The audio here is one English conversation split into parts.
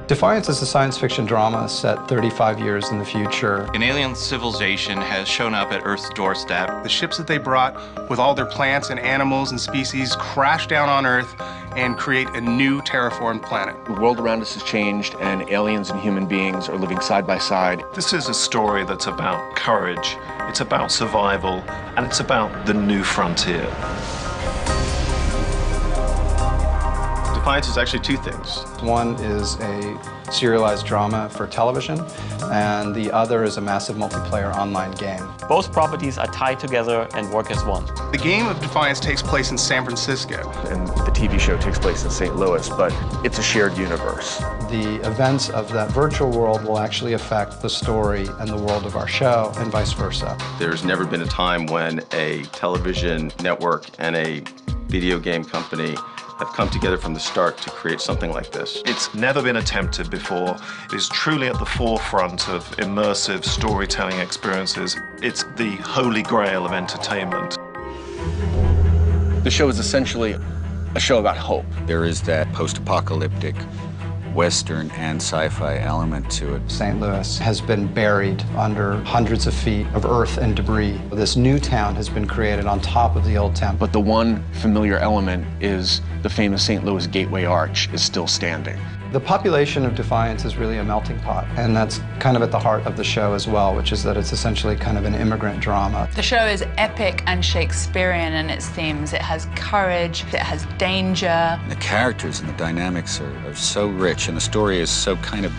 Defiance is a science fiction drama set 35 years in the future. An alien civilization has shown up at Earth's doorstep. The ships that they brought with all their plants and animals and species crash down on Earth and create a new terraformed planet. The world around us has changed, and aliens and human beings are living side by side. This is a story that's about courage, it's about survival, and it's about the new frontier. Defiance is actually two things. One is a serialized drama for television, and the other is a massive multiplayer online game. Both properties are tied together and work as one. The game of Defiance takes place in San Francisco. And the TV show takes place in St. Louis, but it's a shared universe. The events of that virtual world will actually affect the story and the world of our show, and vice versa. There's never been a time when a television network and a video game company have come together from the start to create something like this. It's never been attempted before. It is truly at the forefront of immersive storytelling experiences. It's the holy grail of entertainment. The show is essentially a show about hope. There is that post-apocalyptic Western and sci-fi element to it. St. Louis has been buried under hundreds of feet of earth and debris. This new town has been created on top of the old town. But the one familiar element is the famous St. Louis Gateway Arch is still standing. The population of Defiance is really a melting pot, and that's kind of at the heart of the show as well, which is that it's essentially kind of an immigrant drama. The show is epic and Shakespearean in its themes. It has courage, it has danger. The characters and the dynamics are so rich, and the story is so kind of,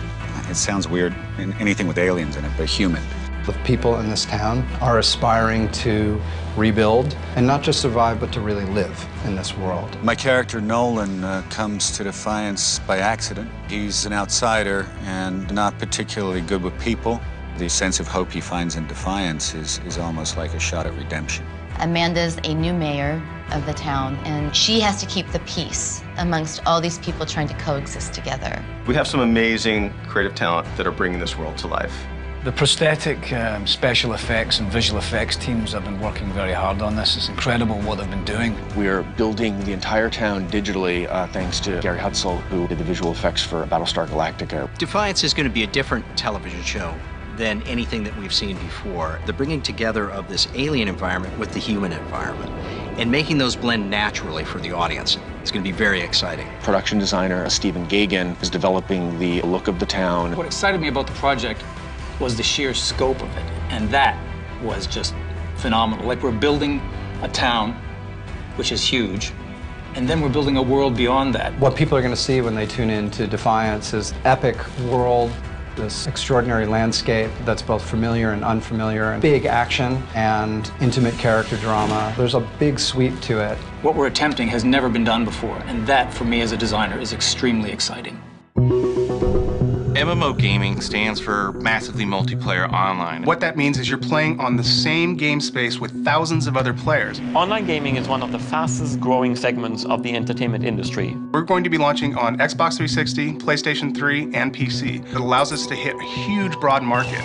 it sounds weird, anything with aliens in it, but human. The people in this town are aspiring to rebuild, and not just survive, but to really live in this world. My character, Nolan, comes to Defiance by accident. He's an outsider and not particularly good with people. The sense of hope he finds in Defiance is almost like a shot at redemption. Amanda's a new mayor of the town, and she has to keep the peace amongst all these people trying to coexist together. We have some amazing creative talent that are bringing this world to life. The prosthetic, special effects and visual effects teams have been working very hard on this. It's incredible what they've been doing. We're building the entire town digitally thanks to Gary Hutzel, who did the visual effects for Battlestar Galactica. Defiance is going to be a different television show than anything that we've seen before. The bringing together of this alien environment with the human environment and making those blend naturally for the audience. It's going to be very exciting. Production designer Stephen Gagan is developing the look of the town. What excited me about the project was the sheer scope of it, and that was just phenomenal. Like, we're building a town, which is huge, and then we're building a world beyond that. What people are going to see when they tune in to Defiance is epic world, this extraordinary landscape that's both familiar and unfamiliar, and big action and intimate character drama. There's a big sweep to it. What we're attempting has never been done before, and that, for me as a designer, is extremely exciting. MMO gaming stands for massively multiplayer online. What that means is you're playing on the same game space with thousands of other players. Online gaming is one of the fastest growing segments of the entertainment industry. We're going to be launching on Xbox 360, PlayStation 3, and PC. It allows us to hit a huge, broad market.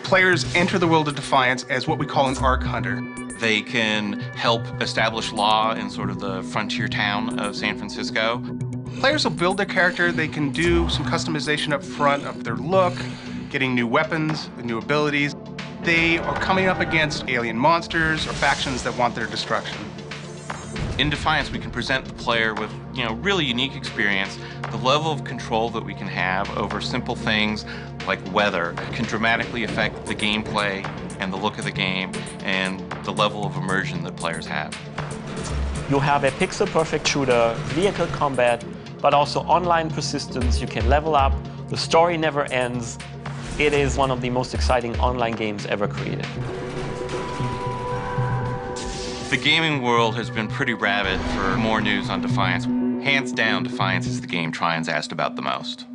Players enter the world of Defiance as what we call an arc hunter. They can help establish law in sort of the frontier town of San Francisco. Players will build their character. They can do some customization up front of their look, getting new weapons, new abilities. They are coming up against alien monsters or factions that want their destruction. In Defiance, we can present the player with, really unique experience. The level of control that we can have over simple things like weather can dramatically affect the gameplay and the look of the game and the level of immersion that players have. You have a pixel-perfect shooter, vehicle combat, but also online persistence. You can level up. The story never ends. It is one of the most exciting online games ever created. The gaming world has been pretty rabid for more news on Defiance. Hands down, Defiance is the game Tryon's asked about the most.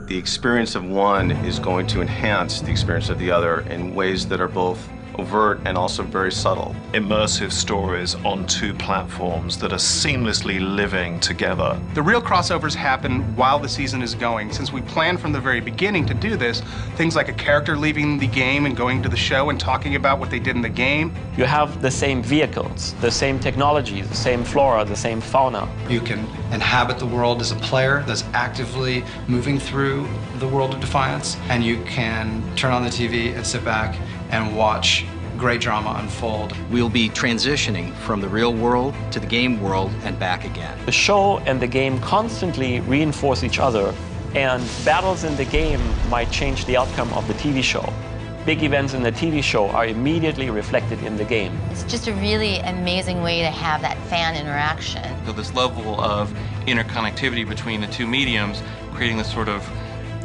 The experience of one is going to enhance the experience of the other in ways that are both overt and also very subtle. Immersive stories on two platforms that are seamlessly living together. The real crossovers happen while the season is going. Since we planned from the very beginning to do this, things like a character leaving the game and going to the show and talking about what they did in the game. You have the same vehicles, the same technologies, the same flora, the same fauna. You can inhabit the world as a player that's actively moving through the world of Defiance, and you can turn on the TV and sit back and watch great drama unfold. We'll be transitioning from the real world to the game world and back again. The show and the game constantly reinforce each other, and battles in the game might change the outcome of the TV show. Big events in the TV show are immediately reflected in the game. It's just a really amazing way to have that fan interaction. So this level of interconnectivity between the two mediums, creating this sort of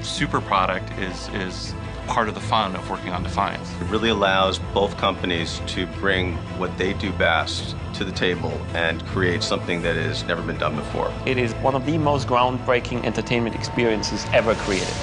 super product is part of the fun of working on Defiance. It really allows both companies to bring what they do best to the table and create something that has never been done before. It is one of the most groundbreaking entertainment experiences ever created.